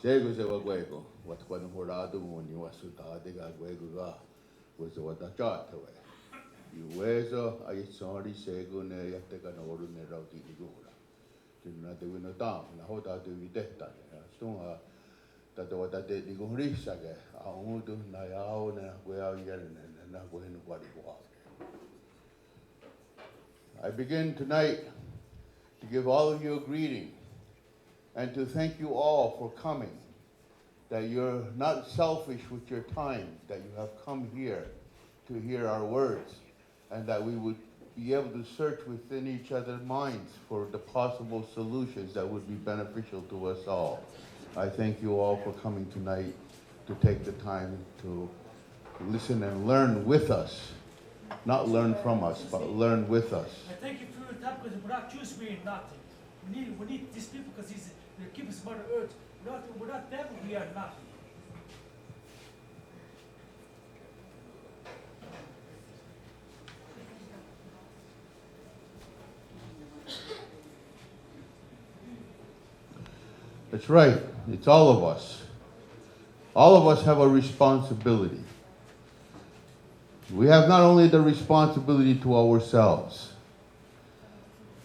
Sego se wa gwego, wat kwa no horado mo ni wasu ta de ga gwego ga, was what the chat away. You wezo I sorry sego ne ya te ka no ru ne ra ti go la. Ti na te wina ta, na ho ta te vi te ta. Sto ha ta te wa ta te ni go ri sa ge, a o tu na ya o na gwe a ye ne na go no kwa di kwa. I begin tonight to give all of you a greeting and to thank you all for coming, that you're not selfish with your time, that you have come here to hear our words, and that we would be able to search within each other's minds for the possible solutions that would be beneficial to us all. I thank you all for coming tonight to take the time to listen and learn with us. Not learn from us, but learn with us. I thank you for your time because without you, we ain't nothing. We need these people because they keep us Mother Earth. Without them, we are nothing. That's right. It's all of us. All of us have a responsibility. We have not only the responsibility to ourselves.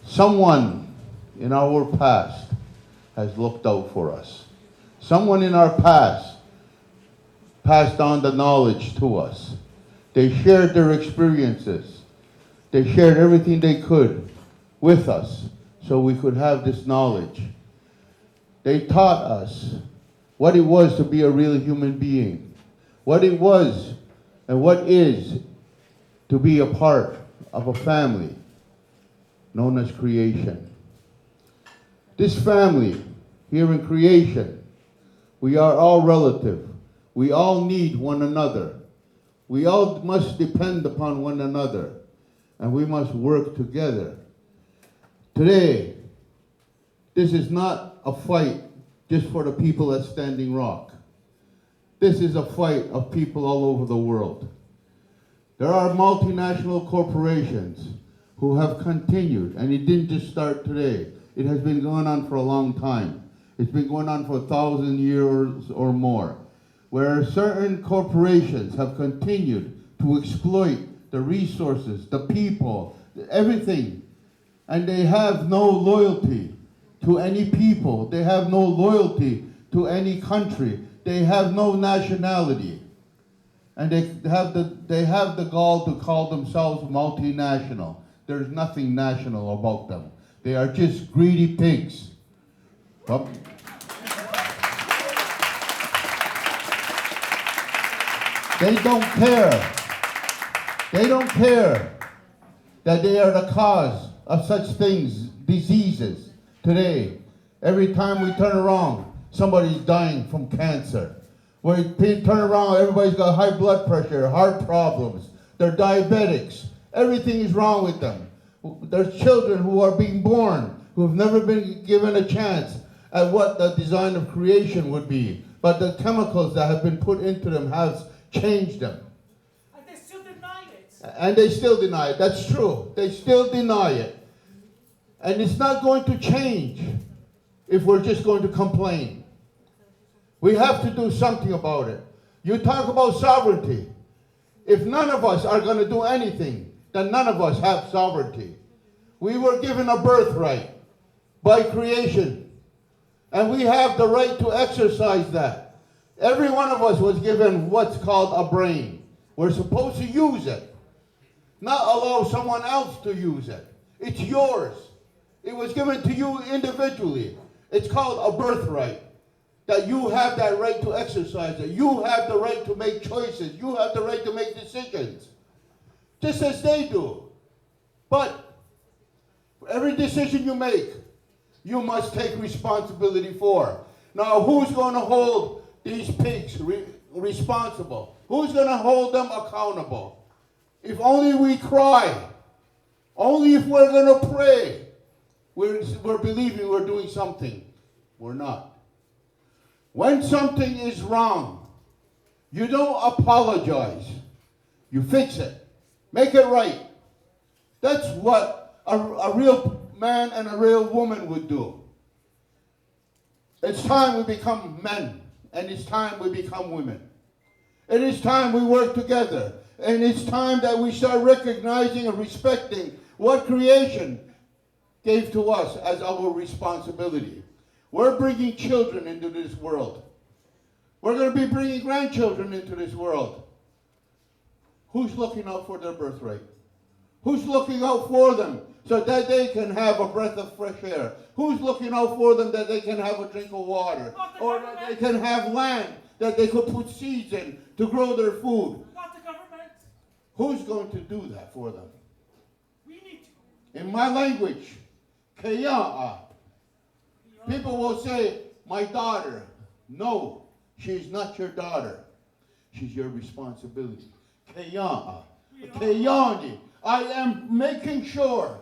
Someone in our past has looked out for us. Someone in our past passed on the knowledge to us. They shared their experiences. They shared everything they could with us so we could have this knowledge. They taught us what it was to be a real human being, what it was and what is to be a part of a family known as creation. This family here in creation, we are all relative. We all need one another. We all must depend upon one another, and we must work together. Today, this is not a fight just for the people at Standing Rock. This is a fight of people all over the world. There are multinational corporations who have continued, and it didn't just start today. It has been going on for a long time. It's been going on for 1,000 years or more, where certain corporations have continued to exploit the resources, the people, everything, and they have no loyalty to any people. They have no loyalty to any country. They have no nationality. And they have the gall to call themselves multinational. There's nothing national about them. They are just greedy pigs. They don't care. They don't care that they are the cause of such things, diseases. Today, every time we turn around, somebody's dying from cancer. When we turn around, everybody's got high blood pressure, heart problems. They're diabetics. Everything is wrong with them. There's children who are being born who have never been given a chance at what the design of creation would be. But the chemicals that have been put into them have changed them. And they still deny it. And they still deny it. That's true. They still deny it. And it's not going to change if we're just going to complain. We have to do something about it. You talk about sovereignty. If none of us are going to do anything, then none of us have sovereignty. We were given a birthright by creation, and we have the right to exercise that. Every one of us was given what's called a brain. We're supposed to use it, not allow someone else to use it. It's yours. It was given to you individually. It's called a birthright. That you have that right to exercise it. You have the right to make choices. You have the right to make decisions. Just as they do. But for every decision you make, you must take responsibility for. Now, who's going to hold these pigs responsible? Who's going to hold them accountable? If only we cry, only if we're going to pray, we're believing we're doing something. We're not. When something is wrong, you don't apologize. You fix it. Make it right. That's what a real man and a real woman would do. It's time we become men, and it's time we become women. It is time we work together, and it's time that we start recognizing and respecting what creation gave to us as our responsibility. We're bringing children into this world. We're going to be bringing grandchildren into this world. Who's looking out for their birthright? Who's looking out for them so that they can have a breath of fresh air? Who's looking out for them that they can have a drink of water? Or that they can have land that they could put seeds in to grow their food? Not the government. Who's going to do that for them? We need to. In my language, Kanienkehaka. People will say, my daughter. No, she's not your daughter. She's your responsibility. Kanienkehaka. Kanienkehaka. I am making sure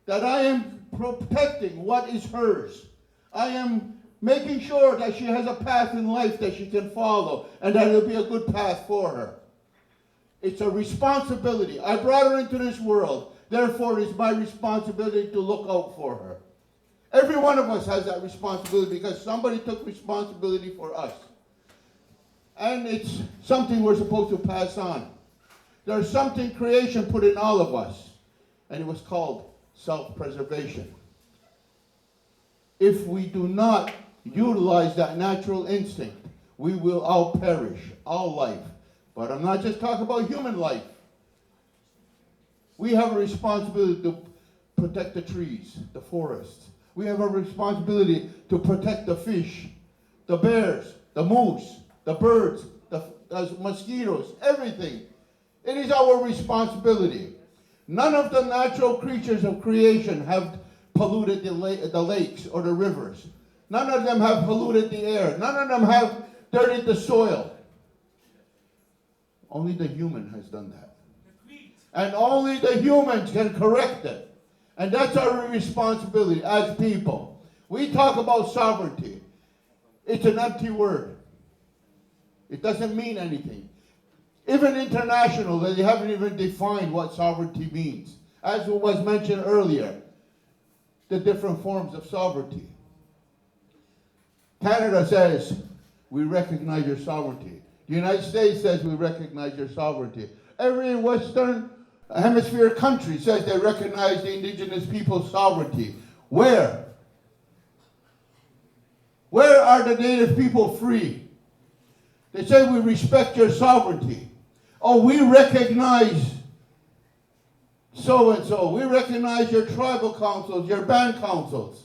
that I am protecting what is hers. I am making sure that she has a path in life that she can follow and that it'll be a good path for her. It's a responsibility. I brought her into this world. Therefore, it's my responsibility to look out for her. Every one of us has that responsibility because somebody took responsibility for us. And it's something we're supposed to pass on. There's something creation put in all of us, and it was called self-preservation. If we do not utilize that natural instinct, we will all perish, all life. But I'm not just talking about human life. We have a responsibility to protect the trees, the forests. We have a responsibility to protect the fish, the bears, the moose, the birds, the mosquitoes, everything. It is our responsibility. None of the natural creatures of creation have polluted the lakes or the rivers. None of them have polluted the air. None of them have dirtied the soil. Only the human has done that. And only the humans can correct it. And that's our responsibility as people. We talk about sovereignty. It's an empty word. It doesn't mean anything. Even international, they haven't even defined what sovereignty means. As was mentioned earlier, the different forms of sovereignty. Canada says, we recognize your sovereignty. The United States says we recognize your sovereignty. Every Western Hemisphere country says they recognize the indigenous people's sovereignty. Where? Where are the native people free? They say we respect your sovereignty. Oh, we recognize so-and-so. We recognize your tribal councils, your band councils.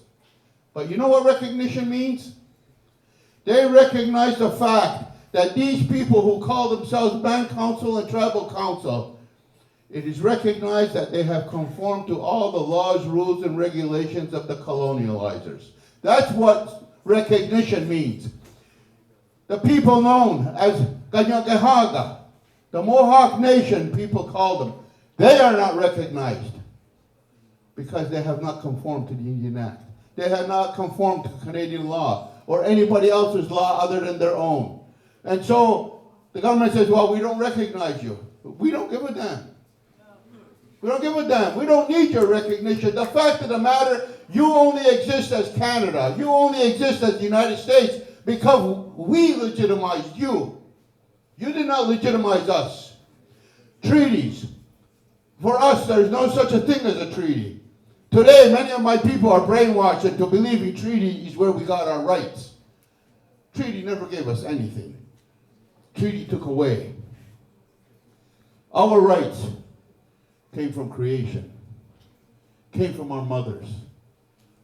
But you know what recognition means? They recognize the fact that these people who call themselves band council and tribal council, it is recognized that they have conformed to all the laws, rules, and regulations of the colonializers. That's what recognition means. The people known as Kanienkehaka, the Mohawk Nation, people call them, they are not recognized because they have not conformed to the Indian Act. They have not conformed to Canadian law or anybody else's law other than their own. And so the government says, well, we don't recognize you. We don't give a damn. We don't give a damn. We don't need your recognition. The fact of the matter, you only exist as Canada. You only exist as the United States because we legitimized you. You did not legitimize us. Treaties. For us, there is no such a thing as a treaty. Today, many of my people are brainwashed into believing treaty is where we got our rights. Treaty never gave us anything. Treaty took away. Our rights came from creation, came from our mothers.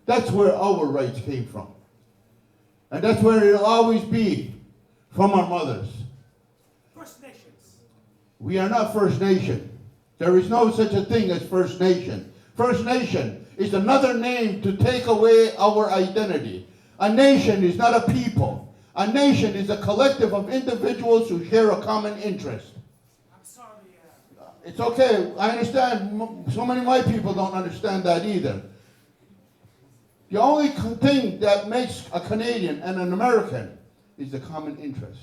That's where our rights came from. And that's where it'll always be, from our mothers. First Nations. We are not First Nation. There is no such a thing as First Nation. First Nation is another name to take away our identity. A nation is not a people. A nation is a collective of individuals who share a common interest. I'm sorry. It's okay. I understand. So many of my people don't understand that either. The only thing that makes a Canadian and an American is the common interest.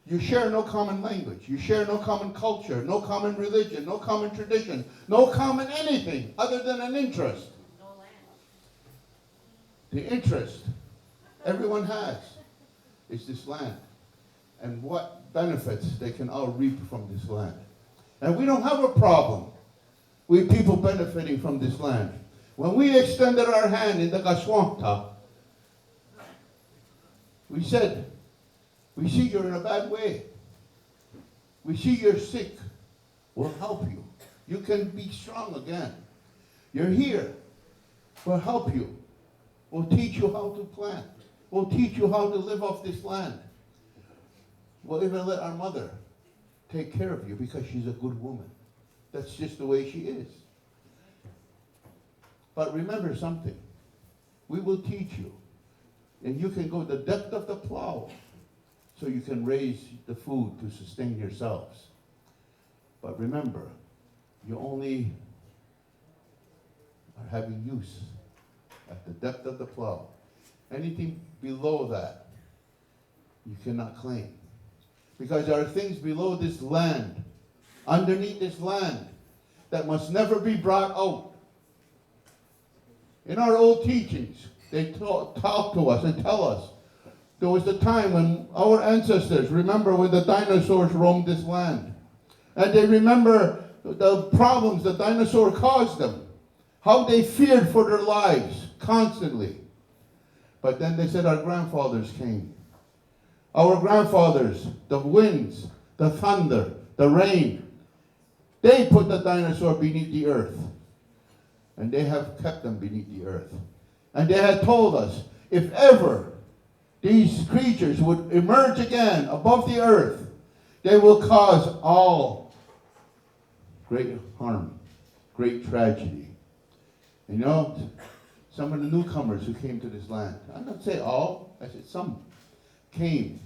You share no common language. You share no common culture, no common religion, no common tradition, no common anything other than an interest. No land. The interest Everyone has. It's this land. And what benefits they can all reap from this land. And we don't have a problem with people benefiting from this land. When we extended our hand in the Gaswanta, we said, we see you're in a bad way. We see you're sick. We'll help you. You can be strong again. You're here. We'll help you. We'll teach you how to plant. We'll teach you how to live off this land. We'll even let our mother take care of you because she's a good woman. That's just the way she is. But remember something. We will teach you. And you can go the depth of the plow so you can raise the food to sustain yourselves. But remember, you only are having use at the depth of the plow. Anything below that, you cannot claim. Because there are things below this land, underneath this land, that must never be brought out. In our old teachings, they talk to us and tell us, there was a time when our ancestors, remember when the dinosaurs roamed this land. And they remember the problems the dinosaur caused them. How they feared for their lives constantly. But then they said our grandfathers came. Our grandfathers, the winds, the thunder, the rain, they put the dinosaur beneath the earth. And they have kept them beneath the earth. And they had told us, if ever these creatures would emerge again above the earth, they will cause all great harm, great tragedy. You know, some of the newcomers who came to this land, I'm not saying all, I said some, came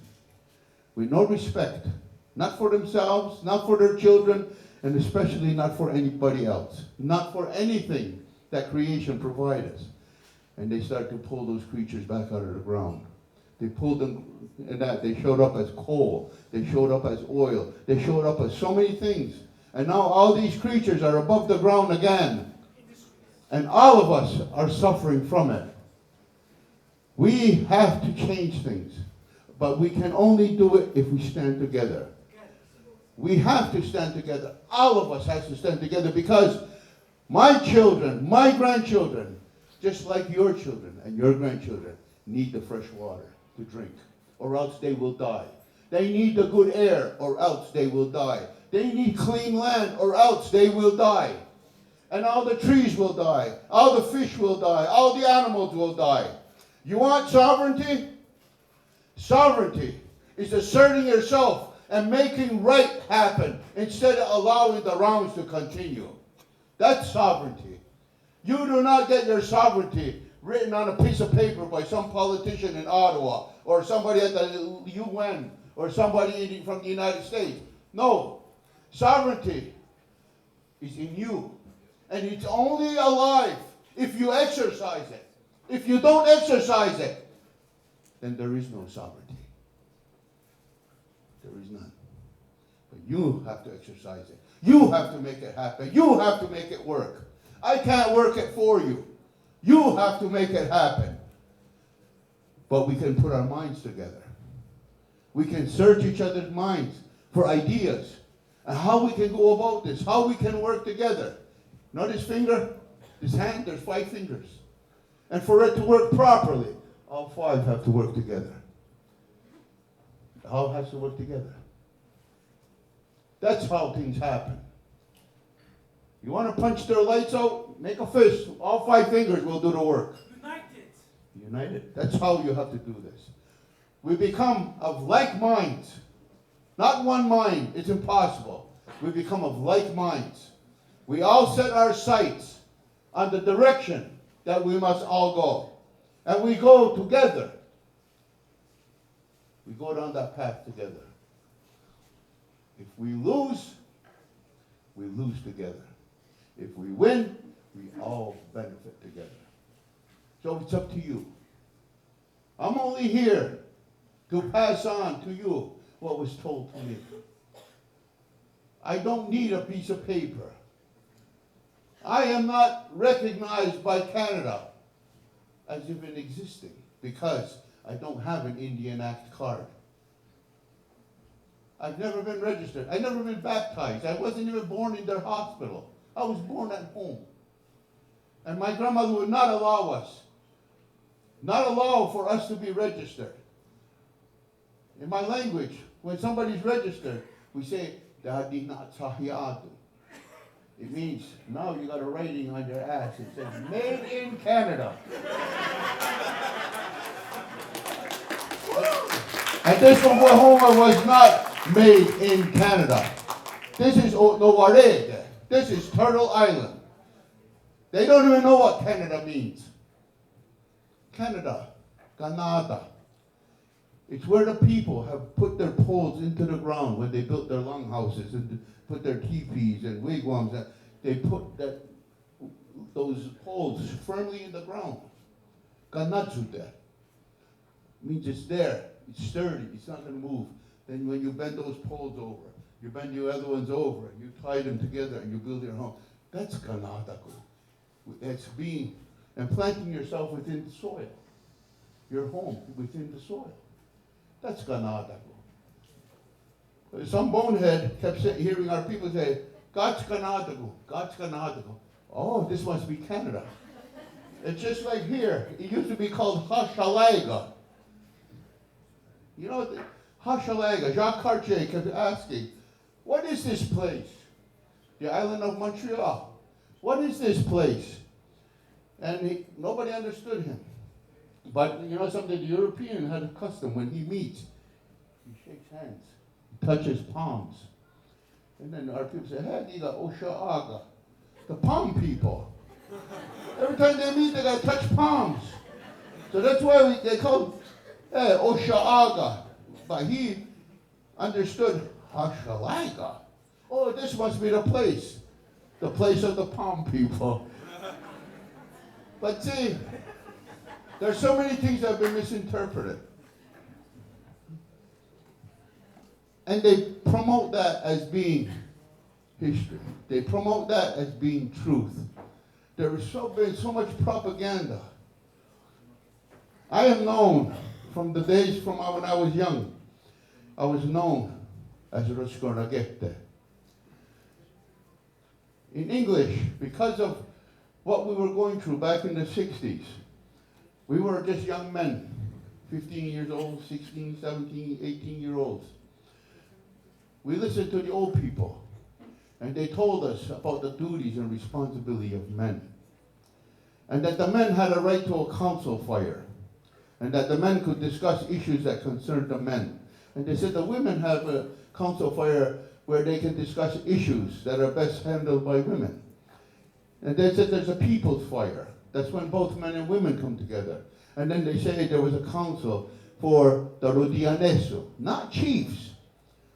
with no respect, not for themselves, not for their children, and especially not for anybody else, not for anything that creation provided us. And they started to pull those creatures back out of the ground. They pulled them, and that they showed up as coal, they showed up as oil, they showed up as so many things. And now all these creatures are above the ground again. And all of us are suffering from it. We have to change things, but we can only do it if we stand together. We have to stand together. All of us have to stand together because my children, my grandchildren, just like your children and your grandchildren, need the fresh water to drink, or else they will die. They need the good air, or else they will die. They need clean land, or else they will die. And all the trees will die. All the fish will die. All the animals will die. You want sovereignty? Sovereignty is asserting yourself and making right happen instead of allowing the wrongs to continue. That's sovereignty. You do not get your sovereignty written on a piece of paper by some politician in Ottawa or somebody at the UN or somebody from the United States. No. Sovereignty is in you. And it's only alive if you exercise it. If you don't exercise it, then there is no sovereignty. There is none. But you have to exercise it. You have to make it happen. You have to make it work. I can't work it for you. You have to make it happen. But we can put our minds together. We can search each other's minds for ideas and how we can go about this, how we can work together. Not this finger, this hand, there's 5 fingers. And for it to work properly, all 5 have to work together. It all has to work together. That's how things happen. You want to punch their lights out? Make a fist. All 5 fingers will do the work. United. United. That's how you have to do this. We become of like minds. Not one mind. It's impossible. We become of like minds. We all set our sights on the direction that we must all go. And we go together. We go down that path together. If we lose together. If we win, we all benefit together. So it's up to you. I'm only here to pass on to you what was told to me. I don't need a piece of paper. I am not recognized by Canada as even existing because I don't have an Indian Act card. I've never been registered. I've never been baptized. I wasn't even born in their hospital. I was born at home. And my grandmother would not allow for us to be registered. In my language, when somebody's registered, we say, Dadi na tsahiyadu. It means, now you got a writing on your ass. It says, made in Canada. And this Oklahoma was not made in Canada. This is Novembre. This is Turtle Island. They don't even know what Canada means. Canada, Canada. It's where the people have put their poles into the ground when they built their longhouses and put their teepees and wigwams. They put those poles firmly in the ground. Kanatsuta means it's there. It's sturdy. It's not going to move. Then when you bend those poles over, you bend the other ones over, you tie them together, and you build your home. That's Kahnawake. It's being and planting yourself within the soil. Your home within the soil. That's Kahnawake. Some bonehead kept hearing our people say, God's Kahnawake, God's Kahnawake. Oh, this must be Canada. It's just like here. It used to be called Hochelaga. You know, Hochelaga, Jacques Cartier kept asking, what is this place? The island of Montreal. What is this place? And nobody understood him. But you know something, the European had a custom when he meets, he shakes hands, he touches palms. And then our people say, hey, you got Oshaaga, the palm people. Every time they meet, they got to touch palms. So that's why they call Oshaaga. But he understood Hochelaga. Oh, this must be the place of the palm people. But see, there's so many things that have been misinterpreted. And they promote that as being history. They promote that as being truth. There has been so much propaganda. I am known from the days from when I was young. I was known as Roskonagete. In English, because of what we were going through back in the 60s, we were just young men, 15 years old, 16, 17, 18-year-olds. We listened to the old people, and they told us about the duties and responsibility of men. And that the men had a right to a council fire, and that the men could discuss issues that concerned the men. And they said the women have a council fire where they can discuss issues that are best handled by women. And they said there's a people's fire. That's when both men and women come together. And then they say there was a council for the Rudianeso, not chiefs.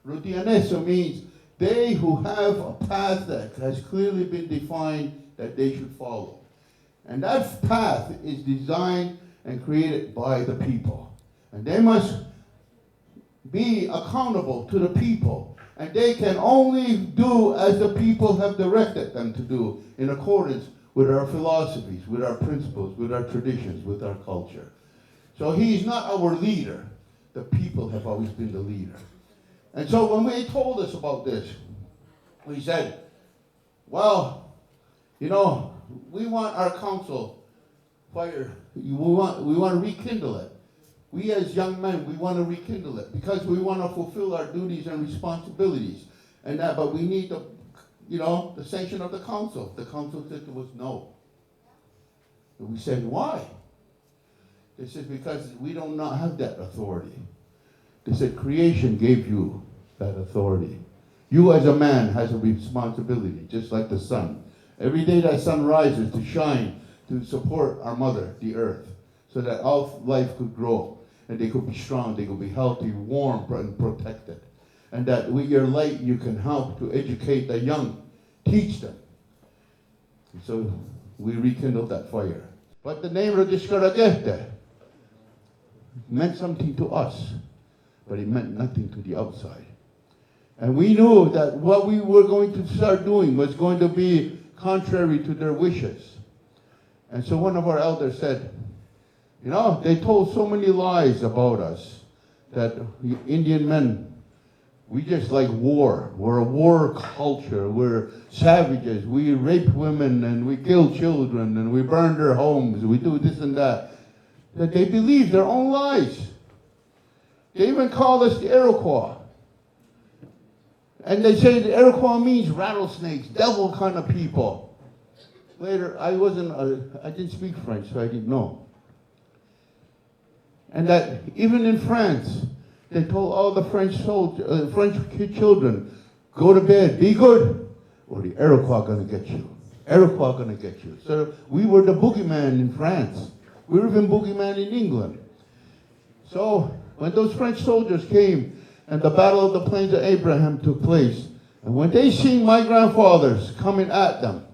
Rudianeso means they who have a path that has clearly been defined that they should follow. And that path is designed and created by the people. And they must be accountable to the people. And they can only do as the people have directed them to do in accordance with our philosophies, with our principles, with our traditions, with our culture. So he's not our leader. The people have always been the leader. And so when they told us about this, we said, well, you know, we want our council fire. We want to rekindle it. We as young men, we want to rekindle it because we want to fulfill our duties and responsibilities. And that, but we need the sanction of the council. The council said to us, no. And we said, why? They said, because we do not have that authority. They said, creation gave you that authority. You as a man has a responsibility, just like the sun. Every day that sun rises to shine, to support our mother, the earth, so that all life could grow, and they could be strong, they could be healthy, warm, and protected. And that with your light you can help to educate the young, teach them. And so we rekindled that fire. But the name Rodiskarakete meant something to us, but it meant nothing to the outside. And we knew that what we were going to start doing was going to be contrary to their wishes. And so one of our elders said, You know, they told so many lies about us that the Indian men, we just like war. We're a war culture. We're savages. We rape women and we kill children and we burn their homes. We do this and that. That they believe their own lies. They even call us the Iroquois. And they say the Iroquois means rattlesnakes, devil kind of people. Later, I didn't speak French, so I didn't know. And that even in France, they told all the French children, go to bed, be good, or the Iroquois gonna get you. Iroquois gonna get you. So we were the boogeyman in France. We were even boogeyman in England. So when those French soldiers came and the Battle of the Plains of Abraham took place, and when they seen my grandfathers coming at them,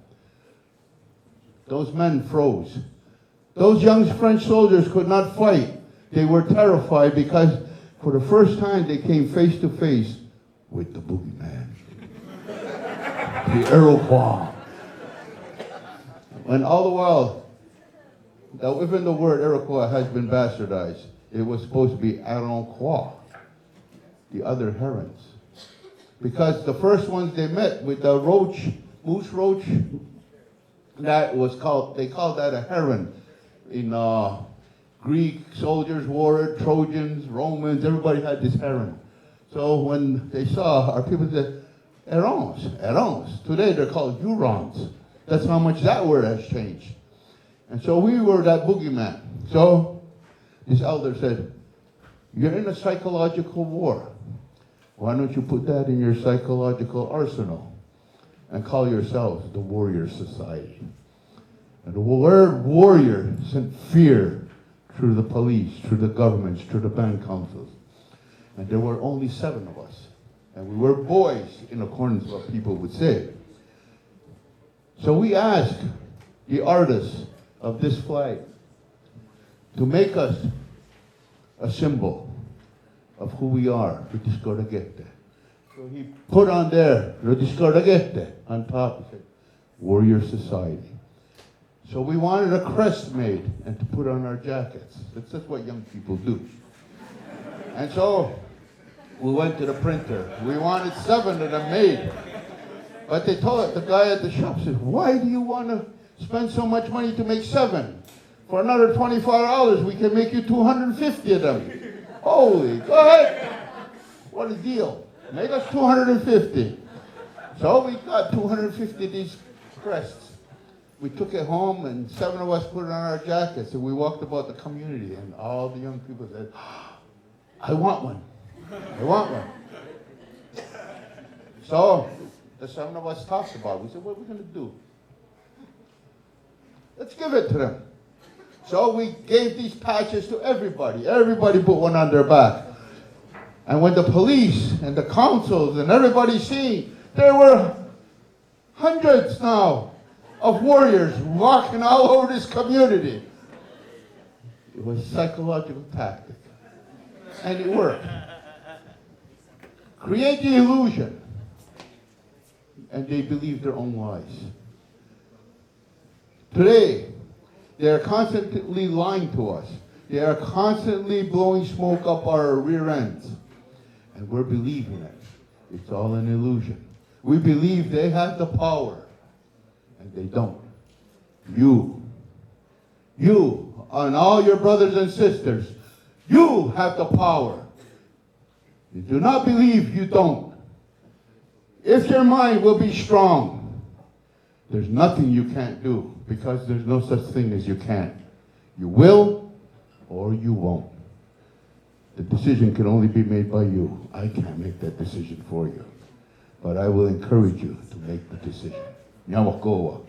those men froze. Those young French soldiers could not fight. They were terrified because for the first time they came face to face with the boogeyman, the Iroquois. And all the while, now even the word Iroquois has been bastardized. It was supposed to be Iroquois, the other herons. Because the first ones they met with the roach, moose roach, that was called, they called that a heron. In Greek soldiers wore it, Trojans, Romans, everybody had this heron. So when they saw our people said, herons. Today they're called Hurons. That's how much that word has changed. And so we were that boogeyman. So this elder said, you're in a psychological war. Why don't you put that in your psychological arsenal and call yourselves the Warrior Society? And the word warrior sent fear through the police, through the governments, through the band councils. And there were only 7 of us. And we were boys, in accordance with what people would say. So we asked the artists of this flag to make us a symbol of who we are, Tekarontakeh. So he put on there, Tekarontakeh, on top, he said, Warrior Society. So we wanted a crest made and to put on our jackets. That's just what young people do. And so we went to the printer. We wanted 7 of them made. But they told it, the guy at the shop said, why do you want to spend so much money to make 7? For another $24, we can make you 250 of them. Holy, go ahead. What a deal. Make us 250. So we got 250 of these crests. We took it home and 7 of us put it on our jackets and we walked about the community and all the young people said, I want one. I want one. So the 7 of us talked about it. We said, what are we going to do? Let's give it to them. So we gave these patches to everybody. Everybody put one on their back. And when the police and the councils and everybody seen, there were hundreds now of warriors walking all over this community. It was a psychological tactic. And it worked. Create the illusion. And they believe their own lies. Today, they are constantly lying to us. They are constantly blowing smoke up our rear ends. And we're believing it. It's all an illusion. We believe they have the power. And they don't. You, and all your brothers and sisters, you have the power. You do not believe you don't. If your mind will be strong, there's nothing you can't do, because there's no such thing as you can't. You will or you won't. The decision can only be made by you. I can't make that decision for you. But I will encourage you to make the decision. Nyawakoa.